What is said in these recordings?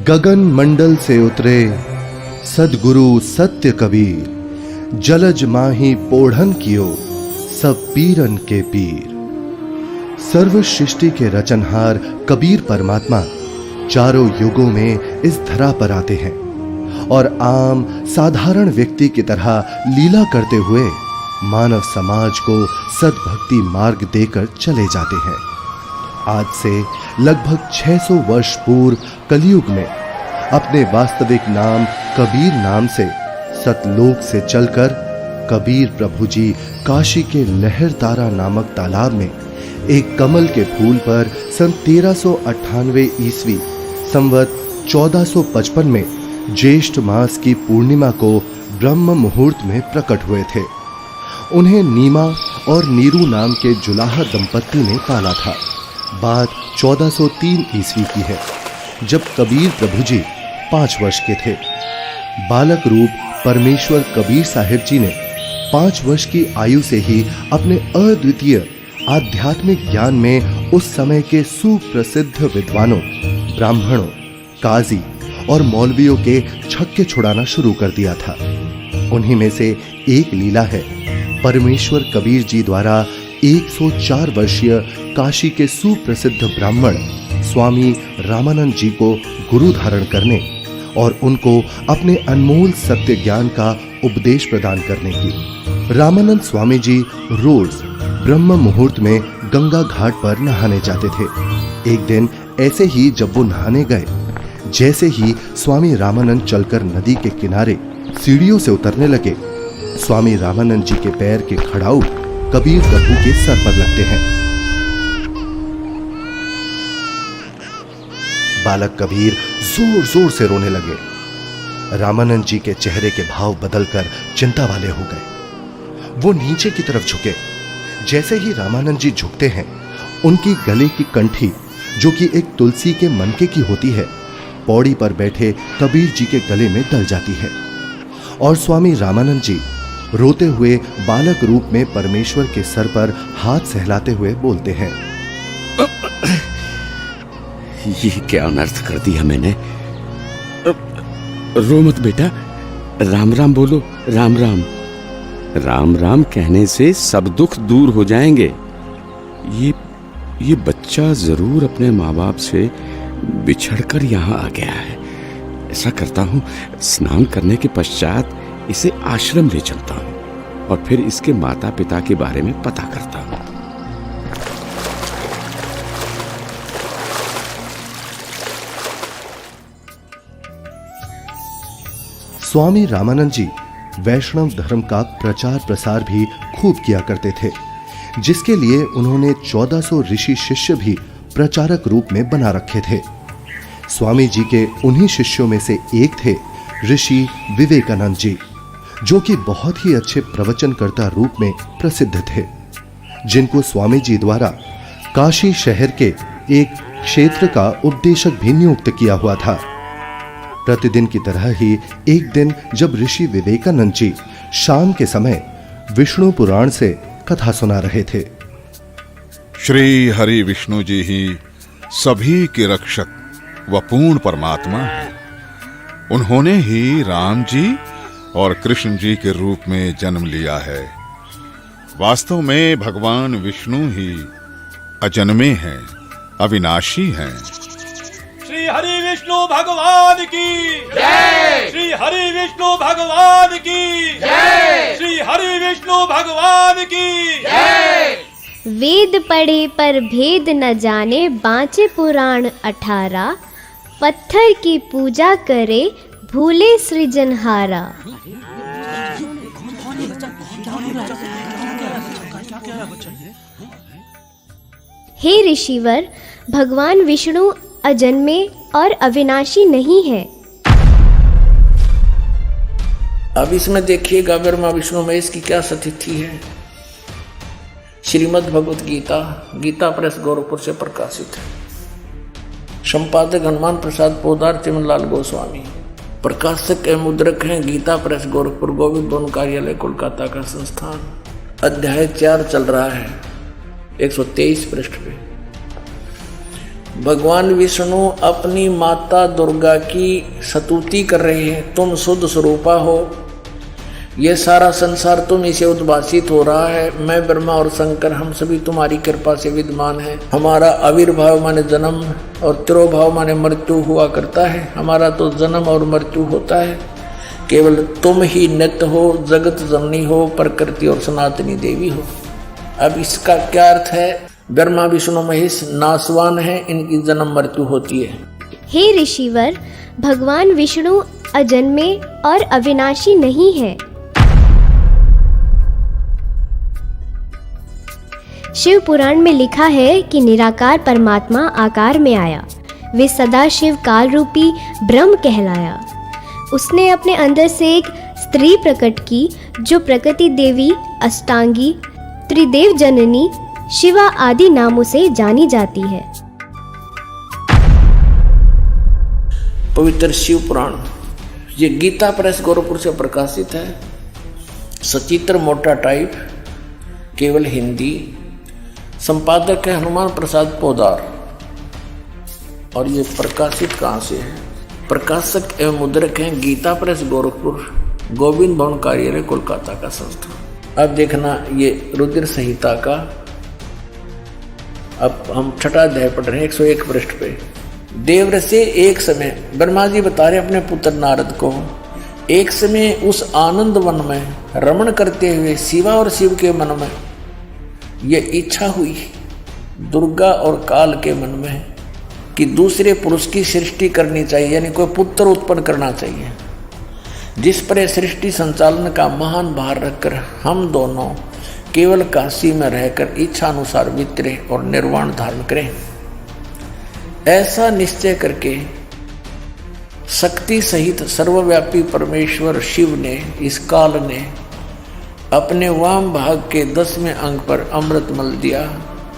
गगन मंडल से उतरे सदगुरु सत्य कबीर, जलज माही पोढ़न कियो सब पीरन के पीर। सर्व सृष्टि के रचनहार कबीर परमात्मा चारों युगों में इस धरा पर आते हैं और आम साधारण व्यक्ति की तरह लीला करते हुए मानव समाज को सद्भक्ति मार्ग देकर चले जाते हैं। आज से लगभग 600 वर्ष पूर्व कलयुग में अपने वास्तविक नाम कबीर नाम से सतलोक से चलकर कबीर प्रभु जी काशी के लहरतारा नामक तालाब में एक कमल के फूल पर सन 1398 ईस्वी संवत 1455 में ज्येष्ठ मास की पूर्णिमा को ब्रह्म मुहूर्त में प्रकट हुए थे। उन्हें नीमा और नीरू नाम के जुलाहा दंपत्ति ने पाला था। बात 1403 ईस्वी की है, जब कबीर प्रभु जी 5 वर्ष के थे। बालक रूप परमेश्वर कबीर साहिब जी ने 5 वर्ष की आयु से ही अपने अद्वितीय आध्यात्मिक ज्ञान में उस समय के सुप्रसिद्ध विद्वानों, ब्राह्मणों, काजी और मौलवियों के छक्के छुड़ाना शुरू कर दिया था। उन्हीं में से एक लीला है परमेश्वर कबीर जी द्वारा 104 वर्षीय काशी के सुप्रसिद्ध ब्राह्मण स्वामी रामानंद जी को गुरु धारण करने और उनको अपने अनमोल सत्य ज्ञान का उपदेश प्रदान करने की। रामानंद स्वामी जी रोज ब्रह्म मुहूर्त में गंगा घाट पर नहाने जाते थे। एक दिन ऐसे ही जब वो नहाने गए, जैसे ही स्वामी रामानंद चलकर नदी के किनारे सीढ़ियों से उतरने लगे, स्वामी रामानंद जी के पैर के खड़ाऊ कबीर प्रभु के सर पर लगते हैं। बालक कबीर जोर जोर से रोने लगे। रामानंद जी के चेहरे के भाव बदलकर चिंता वाले हो गए। वो नीचे की तरफ झुके। जैसे ही रामानंद जी झुकते हैं, उनकी गले की कंठी, जो कि एक तुलसी के मनके की होती है, पौड़ी पर बैठे कबीर जी के गले में डल जाती है और स्वामी रामानंद जी रोते हुए बालक रूप में परमेश्वर के सर पर हाथ सहलाते हुए बोलते हैं, ये क्या अनर्थ कर दिया मैंने। रो मत बेटा, राम राम बोलो। राम राम। राम राम कहने से सब दुख दूर हो जाएंगे। ये बच्चा जरूर अपने माँ बाप से बिछड़कर यहाँ आ गया है। ऐसा करता हूँ, स्नान करने के पश्चात इसे आश्रम ले चलता हूँ और फिर इसके माता पिता के बारे में पता करता हूँ। स्वामी रामानंद जी वैष्णव धर्म का प्रचार प्रसार भी खूब किया करते थे, जिसके लिए उन्होंने 1400 ऋषि शिष्य भी प्रचारक रूप में बना रखे थे। स्वामी जी के उन्हीं शिष्यों में से एक थे ऋषि विवेकानंद जी, जो कि बहुत ही अच्छे प्रवचनकर्ता रूप में प्रसिद्ध थे, जिनको स्वामी जी द्वारा काशी शहर के एक क्षेत्र का उपदेशक भी नियुक्त किया हुआ था। प्रतिदिन की तरह ही एक दिन जब ऋषि विवेकानंद जी शाम के समय विष्णु पुराण से कथा सुना रहे थे। श्री हरि विष्णु जी ही सभी के रक्षक व पूर्ण परमात्मा है। उन्होंने ही राम जी और कृष्ण जी के रूप में जन्म लिया है। वास्तव में भगवान विष्णु ही अजन्मे हैं, अविनाशी हैं। श्री हरि विष्णु भगवान की जय। श्री हरि विष्णु भगवान की जय। श्री हरि विष्णु भगवान की जय। वेद पढ़े पर भेद न जाने, बाँचे पुराण 18। पत्थर की पूजा करे, भूले सृजनहारा। हे ऋषिवर, भगवान विष्णु अजन्मे और अविनाशी नहीं है। अब इसमें देखिएगा ब्रह्मा विष्णु महेश की क्या स्थिति है। श्रीमद् भगवत गीता, गीता प्रेस गोरखपुर से प्रकाशित है। संपादक हनुमान प्रसाद पोदार, चिमनलाल गोस्वामी। प्रकाशक एवं मुद्रक हैं गीता प्रेस गोरखपुर, गोविंद भवन कार्यालय कोलकाता का संस्थान। अध्याय 4 चल रहा है, 123 पृष्ठ पे। भगवान विष्णु अपनी माता दुर्गा की स्तुति कर रहे हैं, तुम शुद्ध स्वरूपा हो, ये सारा संसार तुम इसे उद्भासित हो रहा है। मैं ब्रह्मा और शंकर हम सभी तुम्हारी कृपा से विद्यमान हैं। हमारा आविर्भाव माने जन्म और तिरोभाव माने मृत्यु हुआ करता है। हमारा तो जन्म और मृत्यु होता है, केवल तुम ही नित्य हो, जगत जननी हो, प्रकृति और सनातनी देवी हो। अब इसका क्या अर्थ है? ब्रह्मा विष्णु महेश नाशवान है, इनकी जन्म मृत्यु होती है। हे ऋषिवर, भगवान विष्णु अजन्मे और अविनाशी नहीं है। शिव पुराण में लिखा है कि निराकार परमात्मा आकार में आया। वे सदा शिव काल रूपी ब्रह्म कहलाया। उसने अपने अंदर से एक स्त्री प्रकट की जो प्रकृति देवी, अष्टांगी, त्रिदेव जननी, शिवा आदि नामों से जानी जाती है। पवित्र शिव पुराण ये गीता प्रेस गोरखपुर से प्रकाशित है। सचित्र मोटा टाइप, केवल हिंदी। संपादक है हनुमान प्रसाद पोदार। और ये प्रकाशित कहाँ से है? प्रकाशक एवं मुद्रक हैं गीता प्रेस गोरखपुर, गोविंद भवन कार्यालय कोलकाता का संस्था। अब देखना ये रुद्र संहिता का, अब हम छठा अध्याय पढ़ रहे हैं 101 पृष्ठ पे। देवव्रत से एक समय ब्रह्मा जी बता रहे अपने पुत्र नारद को, एक समय उस आनंद वन में रमण करते हुए शिवा और शिव के मन में ये इच्छा हुई, दुर्गा और काल के मन में, कि दूसरे पुरुष की सृष्टि करनी चाहिए, यानी कोई पुत्र उत्पन्न करना चाहिए, जिस पर सृष्टि संचालन का महान भार रखकर हम दोनों केवल काशी में रहकर इच्छा अनुसार विचरे और निर्वाण धारण करें। ऐसा निश्चय करके शक्ति सहित सर्वव्यापी परमेश्वर शिव ने, इस काल ने अपने वाम भाग के 10वें अंग पर अमृत मल दिया।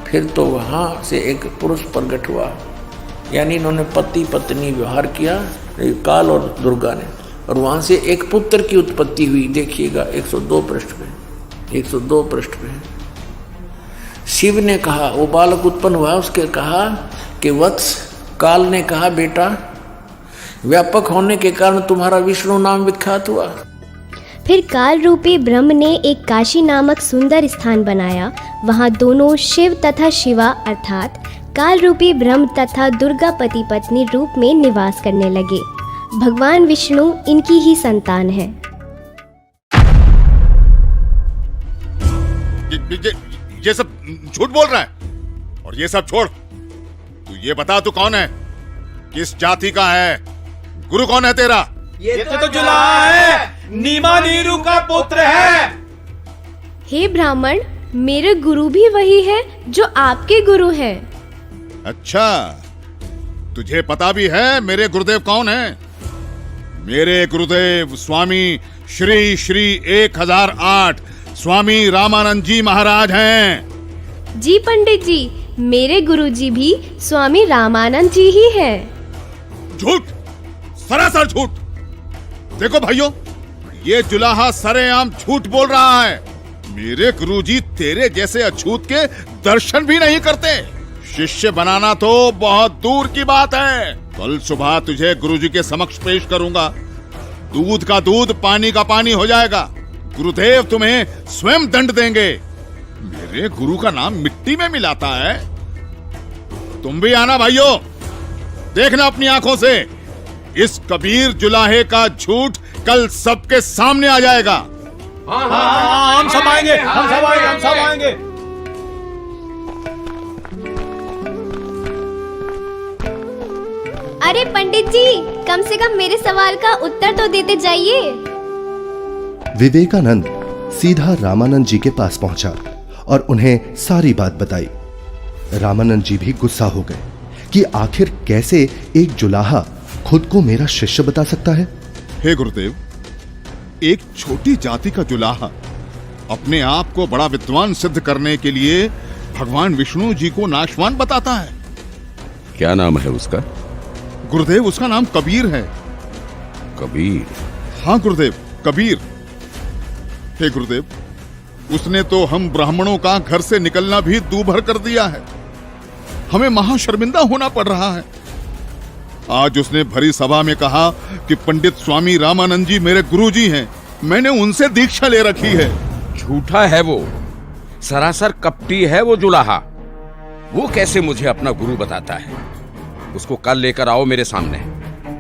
फिर तो वहाँ से एक पुरुष प्रकट हुआ, यानी इन्होंने पति पत्नी व्यवहार किया, काल और दुर्गा ने, और वहाँ से एक पुत्र की उत्पत्ति हुई। देखिएगा 102 पृष्ठ पे, 102 पृष्ठ पे शिव ने कहा, वो बालक उत्पन्न हुआ, उसके कहा कि वत्स, काल ने कहा बेटा, व्यापक होने के कारण तुम्हारा विष्णु नाम विख्यात हुआ। फिर काल रूपी ब्रह्म ने एक काशी नामक सुंदर स्थान बनाया। वहाँ दोनों शिव तथा शिवा अर्थात काल रूपी ब्रह्म तथा दुर्गा पति पत्नी रूप में निवास करने लगे। भगवान विष्णु इनकी ही संतान है। ये सब झूठ बोल रहा है। और ये सब छोड़, तू ये बता तू कौन है, किस जाति का है, गुरु कौन है तेरा? ये तो जुलाहा है, नीमा नीरू का पुत्र है। हे ब्राह्मण, मेरे गुरु भी वही है जो आपके गुरु हैं। अच्छा, तुझे पता भी है मेरे गुरुदेव कौन है? मेरे गुरुदेव स्वामी श्री श्री 1008 स्वामी रामानंद जी महाराज हैं। जी पंडित जी, मेरे गुरुजी भी स्वामी रामानंद जी ही हैं। झूठ, सरासर झूठ। देखो भाइयों, ये जुलाहा सरेआम झूठ बोल रहा है। मेरे गुरुजी तेरे जैसे अछूत के दर्शन भी नहीं करते। शिष्य बनाना तो बहुत दूर की बात है। कल सुबह तुझे गुरुजी के समक्ष पेश करूंगा। दूध का दूध, पानी का पानी हो जाएगा। गुरुदेव तुम्हें स्वयं दंड देंगे। मेरे गुरु का नाम मिट्टी में मिलाता है। तुम भी आना भाइयों, देखना अपनी आंखों से। इस कबीर जुलाहे का झूठ कल सबके सामने आ जाएगा। हाँ, हम सब आएंगे, हम सब आएंगे, हम सब आएंगे। अरे पंडित जी, कम से कम मेरे सवाल का उत्तर तो देते जाइए। विवेकानंद सीधा रामानंद जी के पास पहुंचा और उन्हें सारी बात बताई। रामानंद जी भी गुस्सा हो गए कि आखिर कैसे एक जुलाहा खुद को मेरा शिष्य बता सकता है। हे गुरुदेव, एक छोटी जाति का जुलाहा अपने आप को बड़ा विद्वान सिद्ध करने के लिए भगवान विष्णु जी को नाशवान बताता है। क्या नाम है उसका? गुरुदेव, उसका नाम कबीर है। कबीर? हाँ गुरुदेव, कबीर। हे गुरुदेव, उसने तो हम ब्राह्मणों का घर से निकलना भी दूभर कर दिया है। हमें महाशर्मिंदा होना पड़ रहा है। आज उसने भरी सभा में कहा कि पंडित स्वामी रामानंद जी मेरे गुरुजी हैं, मैंने उनसे दीक्षा ले रखी है। झूठा है वो, सरासर कपटी है वो जुलाहा। वो कैसे मुझे अपना गुरु बताता है? उसको कल लेकर आओ मेरे सामने,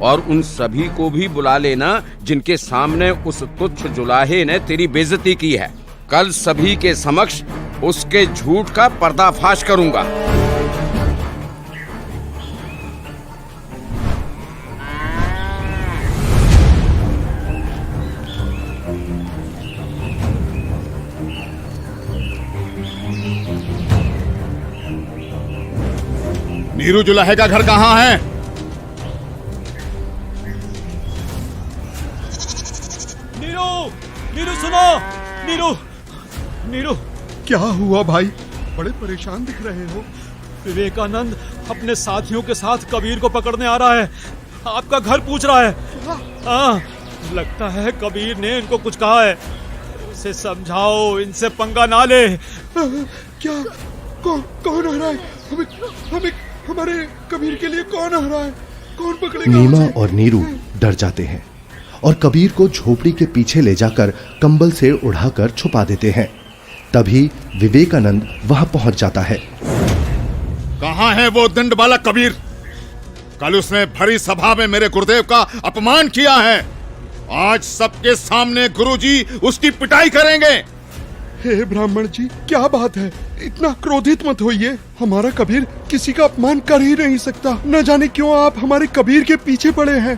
और उन सभी को भी बुला लेना जिनके सामने उस तुच्छ जुलाहे ने तेरी बेइज्जती की है। कल सभी के समक्ष उसके झूठ का पर्दाफाश करूंगा। नीरू जुलाहे का घर कहाँ है? नीरू, नीरू सुनो, नीरू, नीरू। क्या हुआ भाई? बड़े परेशान दिख रहे हो। विवेकानंद अपने साथियों के साथ कबीर को पकड़ने आ रहा है। आपका घर पूछ रहा है। हाँ, लगता है कबीर ने इनको कुछ कहा है। इसे समझाओ, इनसे पंगा ना ले। क्या? कौन आ रहा है? हमें हमारे कबीर के लिए कौन आ रहा है? कौन पकड़ेगा? नीमा और नीरू डर जाते हैं और कबीर को झोपड़ी के पीछे ले जाकर कंबल से उड़ाकर छुपा देते हैं। तभी विवेकानंद वहां पहुंच जाता है। कहाँ है वो दंड वाला कबीर? कल उसने भरी सभा में मेरे गुरुदेव का अपमान किया है। आज सबके सामने गुरुजी उसकी पिटाई करेंगे। हे ब्राह्मण जी, क्या बात है? इतना क्रोधित मत होइए। हमारा कबीर किसी का अपमान कर ही नहीं सकता। न जाने क्यों आप हमारे कबीर के पीछे पड़े हैं।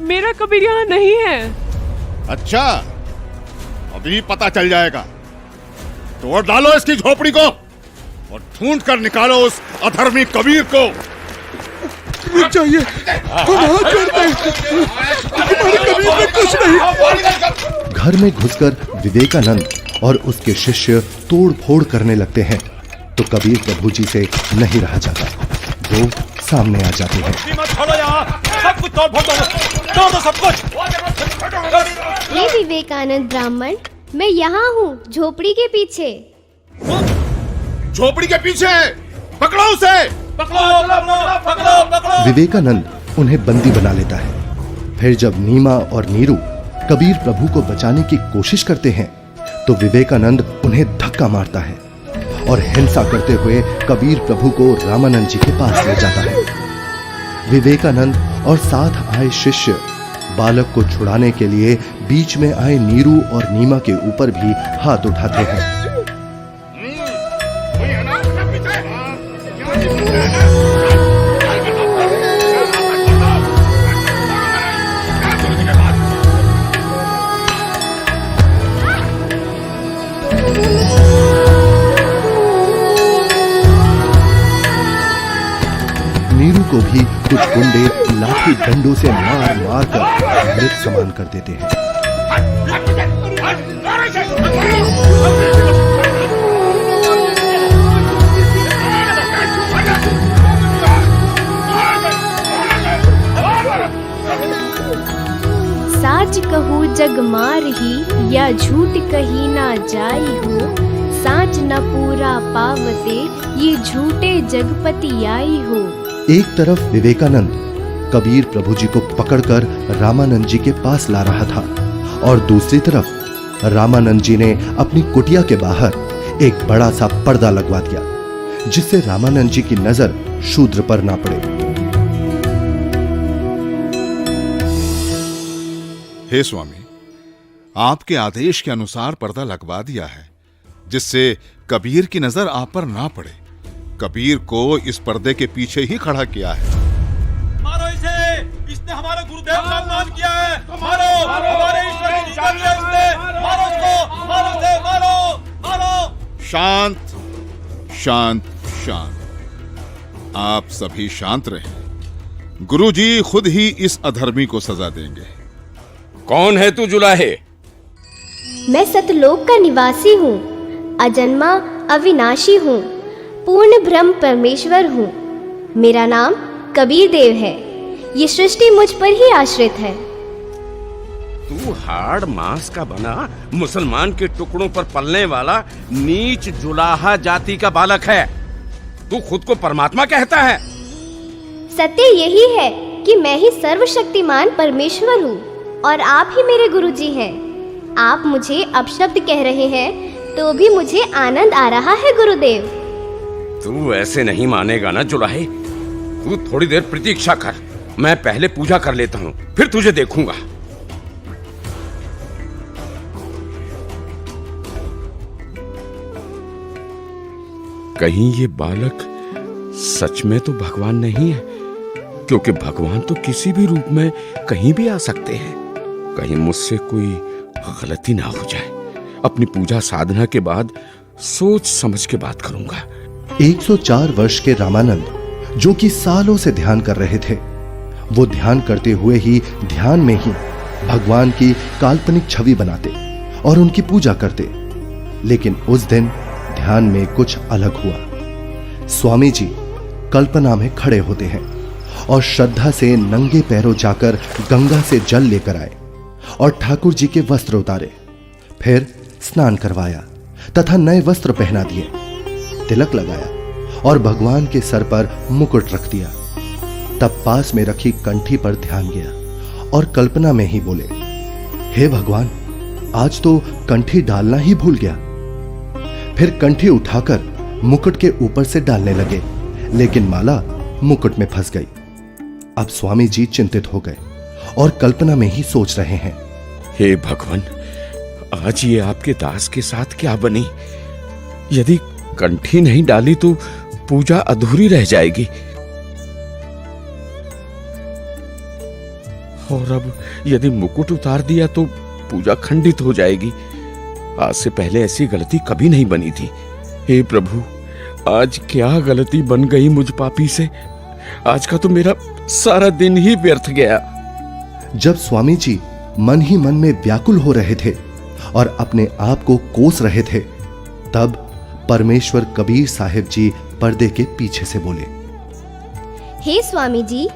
मेरा कबीर यहाँ नहीं है। अच्छा, अभी पता चल जाएगा। तोड़ डालो इसकी झोपड़ी को और ढूंढ कर निकालो उस अधर्मी कबीर को। रुक जाइए, हम हाथ जोड़ते हैं। हमारे कबीर में कुछ नहीं। घर में घुसकर विवेकानंद और उसके शिष्य तोड़ फोड़ करने लगते हैं तो कबीर प्रभु जी से नहीं रहा जाता। वो सामने आ जाते हैं। छोड़ो यहाँ, सब कुछ तोड़ फोड़ दो, सब कुछ। ये विवेकानंद ब्राह्मण, मैं यहाँ हूँ, झोपड़ी के पीछे। झोपड़ी के पीछे? पकड़ो उसे। पकड़ो। विवेकानंद उन्हें बंदी बना लेता है। फिर जब नीमा और नीरू कबीर प्रभु को बचाने की कोशिश करते हैं तो विवेकानंद उन्हें धक्का मारता है और हिंसा करते हुए कबीर प्रभु को रामानंद जी के पास ले जाता है। विवेकानंद और साथ आए शिष्य बालक को छुड़ाने के लिए बीच में आए नीरू और नीमा के ऊपर भी हाथ उठाते हैं। नीरू को भी कुछ गुंडे लाठी डंडों से मार मार कर मृत समान कर देते हैं। साच कहू जग मार ही, या झूठ कही ना जाई हो। साच न पूरा पावते, ये झूठे जगपति आई हो। एक तरफ विवेकानंद कबीर प्रभु जी को पकड़कर रामानंद जी के पास ला रहा था और दूसरी तरफ रामानंद जी ने अपनी कुटिया के बाहर एक बड़ा सा पर्दा लगवा दिया जिससे रामानंद जी की नजर शूद्र पर ना पड़े। हे स्वामी, आपके आदेश के अनुसार पर्दा लगवा दिया है जिससे कबीर की नजर आप पर ना पड़े। कबीर को इस पर्दे के पीछे ही खड़ा किया है। मारो इसे, इसने हमारे गुरुदेव का अपमान किया है। मारो, हमारे ईश्वर की निंदा की है इसने। मारो इसको, मारो इसे, मारो। शांत शांत शांत। आप सभी शांत रहें। गुरुजी खुद ही इस अधर्मी को सजा देंगे। कौन है तू जुलाहे? मैं सतलोक का निवासी हूँ, अजन्मा अविनाशी हूँ, पूर्ण ब्रह्म परमेश्वर हूँ। मेरा नाम कबीर देव है। ये सृष्टि मुझ पर ही आश्रित है। तू हाड़ मांस का बना मुसलमान के टुकड़ों पर पलने वाला नीच जुलाहा जाति का बालक है। तू खुद को परमात्मा कहता है। सत्य यही है कि मैं ही सर्वशक्तिमान परमेश्वर हूँ और आप ही मेरे गुरुजी हैं। आप मुझे अपशब्द कह रहे हैं तो भी मुझे आनंद आ रहा है गुरुदेव। तू ऐसे नहीं मानेगा ना जुलाहे। तू थोड़ी देर प्रतीक्षा कर, मैं पहले पूजा कर लेता हूँ, फिर तुझे देखूंगा। कहीं ये बालक सच में तो भगवान नहीं है, क्योंकि भगवान तो किसी भी रूप में कहीं भी आ सकते हैं। कहीं मुझसे कोई गलती ना हो जाए। अपनी पूजा साधना के बाद सोच समझ के बात करूंगा। 104 वर्ष के रामानंद, जो कि सालों से ध्यान कर रहे थे, वो ध्यान करते हुए ही ध्यान में ही भगवान की काल्पनिक छवि बनाते और उनकी पूजा करते। लेकिन उस दिन ध्यान में कुछ अलग हुआ। स्वामी जी कल्पना में खड़े होते हैं और श्रद्धा से नंगे पैरों जाकर गंगा से जल लेकर आए और ठाकुर जी के वस्त्र उतारे, फिर स्नान करवाया तथा नए वस्त्र पहना दिए, तिलक लगाया और भगवान के सर पर मुकुट रख दिया। तब पास में रखी कंठी पर ध्यान गया और कल्पना में ही बोले, हे भगवान, आज तो कंठी डालना ही भूल गया। फिर कंठी उठाकर मुकुट के ऊपर से डालने लगे, लेकिन माला मुकुट में फंस गई। अब स्वामी जी चिंतित हो गए और कल्पना में ही सोच रहे हैं, हे भगवान, आज ये आपके दास के साथ क्या बनी? यदि कंठी नहीं डाली तो पूजा अधूरी रह जाएगी, और अब यदि मुकुट उतार दिया तो पूजा खंडित हो जाएगी। आज से पहले ऐसी गलती कभी नहीं बनी थी। हे प्रभु, आज क्या गलती बन गई मुझ पापी से? आज का तो मेरा सारा दिन ही व्यर्थ गया। जब स्वामी जी मन ही मन में व्याकुल हो रहे थे और अपने आप को कोस रहे थे, तब परमेश्वर कबीर साहिब जी पर्दे के पीछे से बोले, हे स्वामी जी,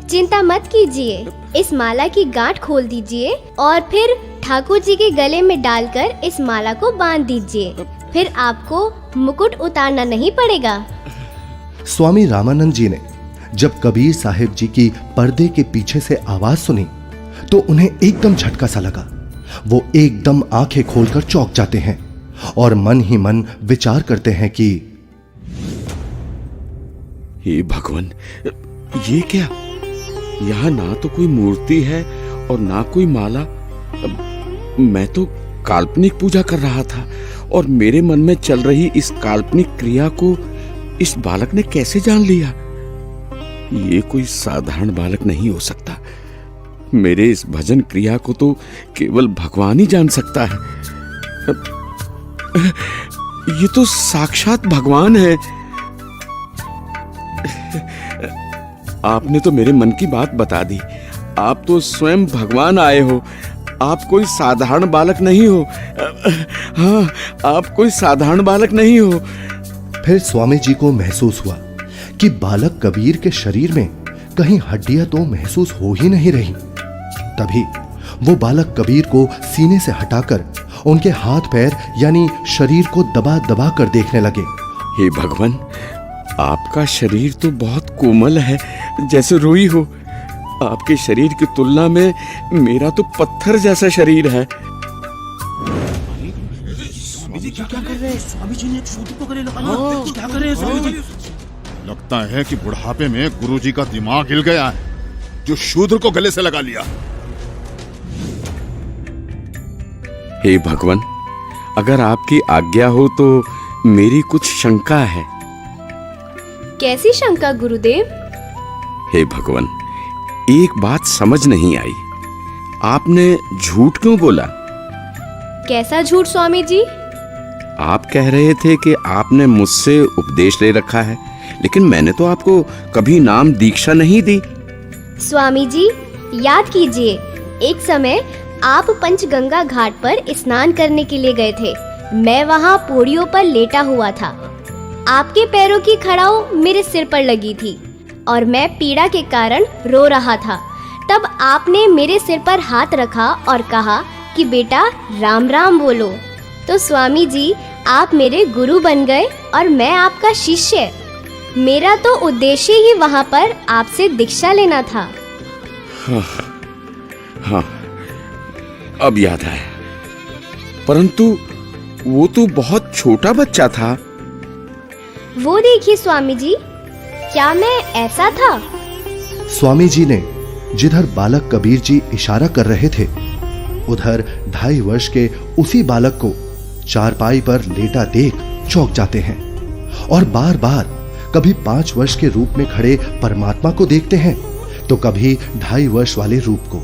चिंता मत कीजिए, इस माला की गांठ खोल दीजिए और फिर ठाकुर जी के गले में डालकर इस माला को बांध दीजिए, फिर आपको मुकुट उतारना नहीं पड़ेगा। स्वामी रामानंद जी ने जब कबीर साहिब जी की पर्दे के पीछे से आवाज सुनी तो उन्हें एकदम झटका सा लगा। वो एकदम आंखें खोलकर चौंक जाते हैं और मन ही मन विचार करते हैं कि हे भगवान, ये क्या? यहाँ ना तो कोई मूर्ति है और ना कोई माला। मैं तो काल्पनिक पूजा कर रहा था और मेरे मन में चल रही इस काल्पनिक क्रिया को इस बालक ने कैसे जान लिया? ये कोई साधारण बालक नहीं हो सकता। मेरे इस भजन क्रिया को तो केवल भगवान ही जान सकता है। ये तो साक्षात भगवान है। आपने तो मेरे मन की बात बता दी। आप तो स्वयं भगवान आए हो। आप कोई साधारण बालक नहीं हो। हाँ, आप कोई साधारण बालक नहीं हो। फिर स्वामी जी को महसूस हुआ कि बालक कबीर के शरीर में कहीं हड्डियां तो महसूस हो ही नहीं रही। तभी वो बालक कबीर को सीने से हटाकर उनके हाथ पैर यानी शरीर को दबा दबा कर देखने लगे। हे भगवान, आपका शरीर तो बहुत कोमल है, जैसे रुई हो। आपके शरीर की तुलना में मेरा तो पत्थर जैसा शरीर है। स्वामी जी क्या कर रहे हैं? स्वामी जी ने शूद्र को गले लगाया। क्या कर रहे हैं स्वामी जी? लगता है कि बुढ़ापे में गुरुजी का दिमाग हिल गया है, जो शूद्र को गले से लगा लिया। हे भगवान, अगर आपकी आज्ञा हो तो मेरी कुछ शंका है। कैसी शंका गुरुदेव? हे भगवान, एक बात समझ नहीं आई। आपने झूठ क्यों बोला? कैसा झूठ स्वामी जी? आप कह रहे थे कि आपने मुझसे उपदेश ले रखा है, लेकिन मैंने तो आपको कभी नाम दीक्षा नहीं दी। स्वामी जी, याद कीजिए, एक समय आप पंचगंगा घाट पर स्नान करने के लिए गए थे। मैं वहाँ पौड़ियों पर लेटा हुआ था। आपके पैरों की खड़ाऊ मेरे सिर पर लगी थी और मैं पीड़ा के कारण रो रहा था। तब आपने मेरे सिर पर हाथ रखा और कहा कि बेटा राम राम बोलो। तो स्वामी जी, आप मेरे गुरु बन गए और मैं आपका शिष्य। मेरा तो उद्देश्य ही वहां पर आपसे दीक्षा लेना था। हाँ, अब याद आया। परंतु वो तो बहुत छोटा बच्चा था। वो देखिए स्वामी जी, क्या मैं ऐसा था? स्वामी जी ने जिधर बालक कबीर जी इशारा कर रहे थे, उधर 2.5 वर्ष के उसी बालक को चारपाई पर लेटा देख चौंक जाते हैं और बार बार कभी 5 वर्ष के रूप में खड़े परमात्मा को देखते हैं तो कभी 2.5 वर्ष वाले रूप को।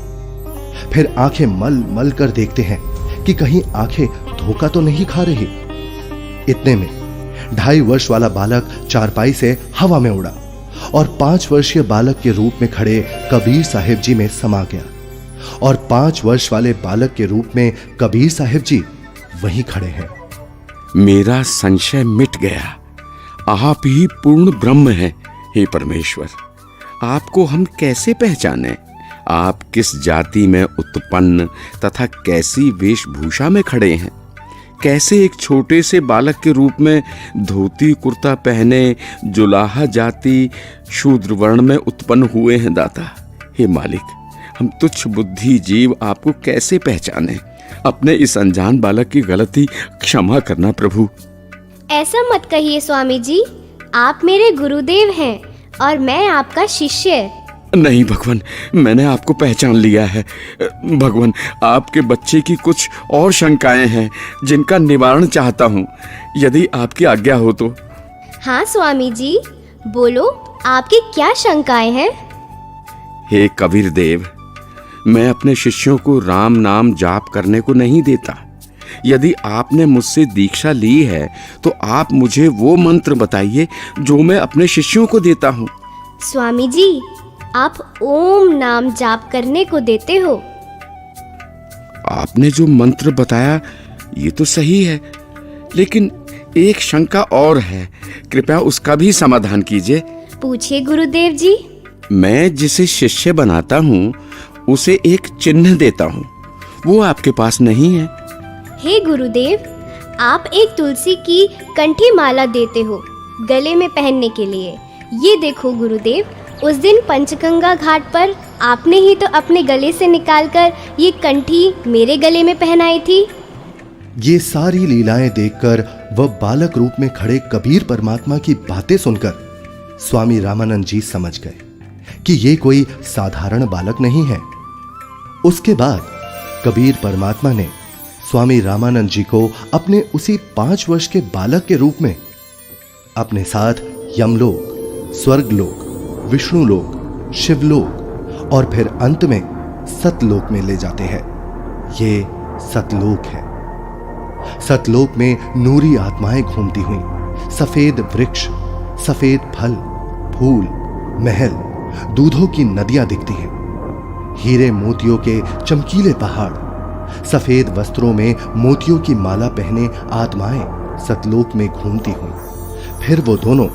फिर आंखें मल मल कर देखते हैं कि कहीं आंखें धोखा तो नहीं खा रही। इतने में 2.5 वर्ष वाला बालक चारपाई से हवा में उड़ा और 5 वर्षीय बालक के रूप में खड़े कबीर साहिब जी में समा गया और 5 वर्ष वाले बालक के रूप में कबीर साहिब जी वहीं खड़े हैं। मेरा संशय मिट गया। आप ही पूर्ण ब्रह्म हैं, हे परमेश्वर। आपको हम कैसे पहचाने? आप किस जाति में उत्पन्न तथा कैसी वेशभूषा में खड़े हैं? कैसे एक छोटे से बालक के रूप में धोती कुर्ता पहने जुलाहा जाति शूद्र वर्ण में उत्पन्न हुए हैं दाता? हे मालिक, हम तुच्छ बुद्धि जीव आपको कैसे पहचाने? अपने इस अनजान बालक की गलती क्षमा करना प्रभु। ऐसा मत कहिए स्वामी जी, आप मेरे गुरुदेव हैं और मैं आपका शिष्य। नहीं भगवान, मैंने आपको पहचान लिया है। भगवान, आपके बच्चे की कुछ और शंकाएं हैं जिनका निवारण चाहता हूँ, यदि आपकी आज्ञा हो तो। हाँ स्वामी जी, बोलो, आपकी क्या शंकाएं हैं? हे कबीर देव, मैं अपने शिष्यों को राम नाम जाप करने को नहीं देता। यदि आपने मुझसे दीक्षा ली है तो आप मुझे वो मंत्र बताइए जो मैं अपने शिष्यों को देता हूँ। स्वामी जी, आप ओम नाम जाप करने को देते हो। आपने जो मंत्र बताया ये तो सही है, लेकिन एक शंका और है, कृपया उसका भी समाधान कीजिए। पूछिए गुरुदेव जी। मैं जिसे शिष्य बनाता हूँ उसे एक चिन्ह देता हूँ, वो आपके पास नहीं है। हे गुरुदेव, आप एक तुलसी की कंठी माला देते हो गले में पहनने के लिए। ये देखो गुरुदेव, उस दिन पंचगंगा घाट पर आपने ही तो अपने गले से निकालकर ये कंठी मेरे गले में पहनाई थी। ये सारी लीलाएं देखकर वह बालक रूप में खड़े कबीर परमात्मा की बातें सुनकर स्वामी रामानंद जी समझ गए कि ये कोई साधारण बालक नहीं है। उसके बाद कबीर परमात्मा ने स्वामी रामानंद जी को अपने उसी 5 वर्ष के बालक के रूप में अपने साथ यमलोक, स्वर्गलोक, विष्णुलोक, शिवलोक और फिर अंत में सतलोक में ले जाते हैं। ये सतलोक है। सतलोक में नूरी आत्माएं घूमती हुई, सफेद वृक्ष, सफेद फल, फूल, महल, दूधों की नदियां दिखती हैं, हीरे मोतियों के चमकीले पहाड़, सफेद वस्त्रों में मोतियों की माला पहने आत्माएं सतलोक में घूमती हुई। फिर वो दोनों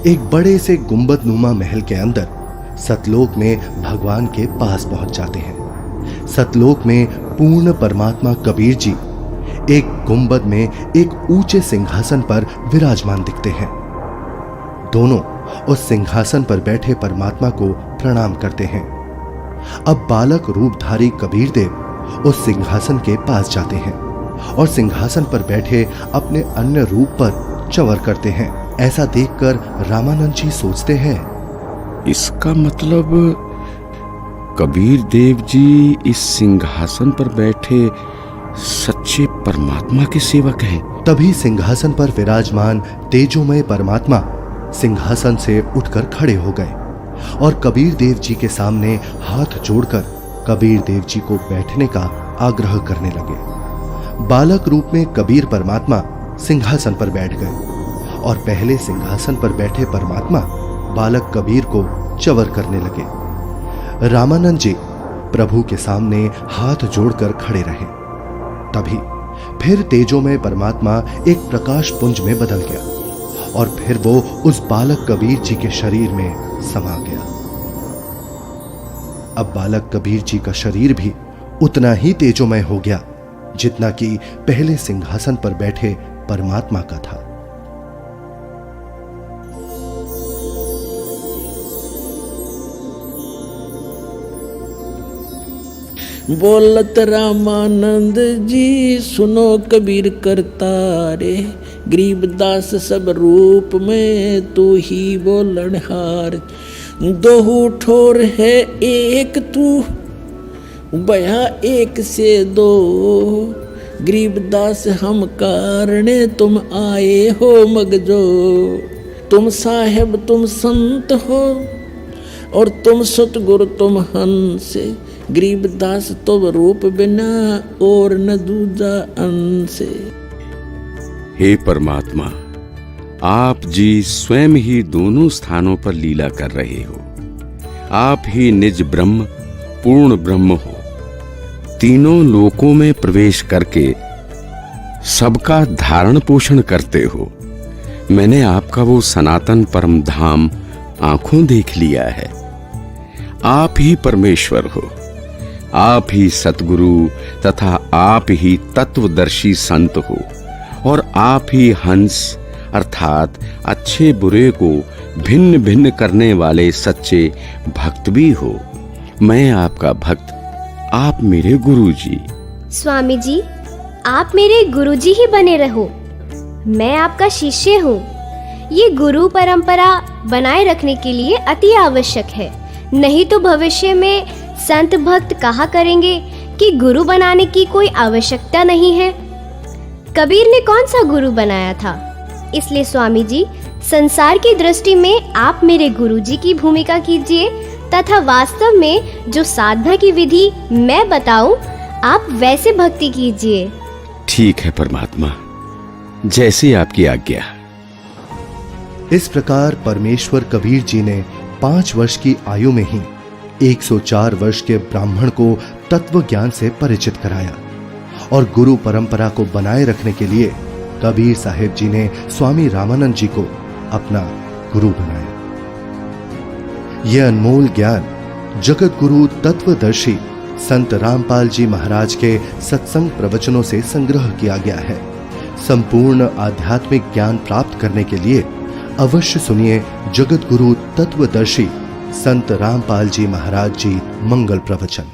एक बड़े से गुंबद नुमा महल के अंदर सतलोक में भगवान के पास पहुंच जाते हैं। सतलोक में पूर्ण परमात्मा कबीर जी एक गुंबद में एक ऊंचे सिंहासन पर विराजमान दिखते हैं। दोनों उस सिंहासन पर बैठे परमात्मा को प्रणाम करते हैं। अब बालक रूपधारी कबीर देव उस सिंहासन के पास जाते हैं और सिंहासन पर बैठे अपने अन्य रूप पर चंवर करते हैं। ऐसा देखकर रामानंद जी सोचते हैं, इसका मतलब कबीर देव जी इस सिंहासन पर बैठे सच्चे परमात्मा के सेवक हैं। तभी सिंहासन पर विराजमान तेजोमय परमात्मा सिंहासन से उठकर खड़े हो गए और कबीर देव जी के सामने हाथ जोड़कर कबीर देव जी को बैठने का आग्रह करने लगे। बालक रूप में कबीर परमात्मा सिंहासन पर बैठ गए और पहले सिंहासन पर बैठे परमात्मा बालक कबीर को चंवर करने लगे। रामानंद जी प्रभु के सामने हाथ जोड़कर खड़े रहे। तभी फिर तेजोमय परमात्मा एक प्रकाश पुंज में बदल गया और फिर वो उस बालक कबीर जी के शरीर में समा गया। अब बालक कबीर जी का शरीर भी उतना ही तेजोमय हो गया जितना कि पहले सिंहासन पर बैठे परमात्मा का था। बोलत रामानंद जी सुनो कबीर करतारे, गरीबदास सब रूप में तू ही बोलनहार। दोहू ठोर है एक तू बया एक से दो, गरीबदास हम कारणे तुम आए हो मगजो। तुम साहेब तुम संत हो और तुम सतगुरु तुम हंस, गरीबदास तुम रूप बिना और न दूजा अंश। हे परमात्मा, आप जी स्वयं ही दोनों स्थानों पर लीला कर रहे हो। आप ही निज ब्रह्म पूर्ण ब्रह्म हो। तीनों लोकों में प्रवेश करके सबका धारण पोषण करते हो। मैंने आपका वो सनातन परम धाम आंखों देख लिया है। आप ही परमेश्वर हो, आप ही सतगुरु तथा आप ही तत्वदर्शी संत हो, और आप ही हंस अर्थात अच्छे बुरे को भिन्न भिन्न करने वाले सच्चे भक्त भी हो। मैं आपका भक्त, आप मेरे गुरु जी। स्वामी जी, आप मेरे गुरुजी ही बने रहो। मैं आपका शिष्य हूँ। ये गुरु परंपरा बनाए रखने के लिए अति आवश्यक है, नहीं तो भविष्य में संत भक्त कहा करेंगे कि गुरु बनाने की कोई आवश्यकता नहीं है। कबीर ने कौन सा गुरु बनाया था? इसलिए स्वामी जी, संसार की दृष्टि में आप मेरे गुरुजी की भूमिका कीजिए तथा वास्तव में जो साधना की विधि मैं बताऊं, आप वैसे भक्ति कीजिए। ठीक है परमात्मा, जैसी आपकी आज्ञा। इस प्रकार परमेश्वर कबीर जी ने 5 वर्ष की आयु में ही 104 वर्ष के ब्राह्मण को तत्व ज्ञान से परिचित कराया और गुरु परंपरा को बनाए रखने के लिए कबीर साहिब जी ने स्वामी रामानंद जी को अपना गुरु बनाया। यह अनमोल ज्ञान जगत गुरु तत्वदर्शी संत रामपाल जी महाराज के सत्संग प्रवचनों से संग्रह किया गया है। संपूर्ण आध्यात्मिक ज्ञान प्राप्त करने के लिए अवश्य सुनिए जगत गुरु तत्वदर्शी संत रामपाल जी महाराज जी मंगल प्रवचन।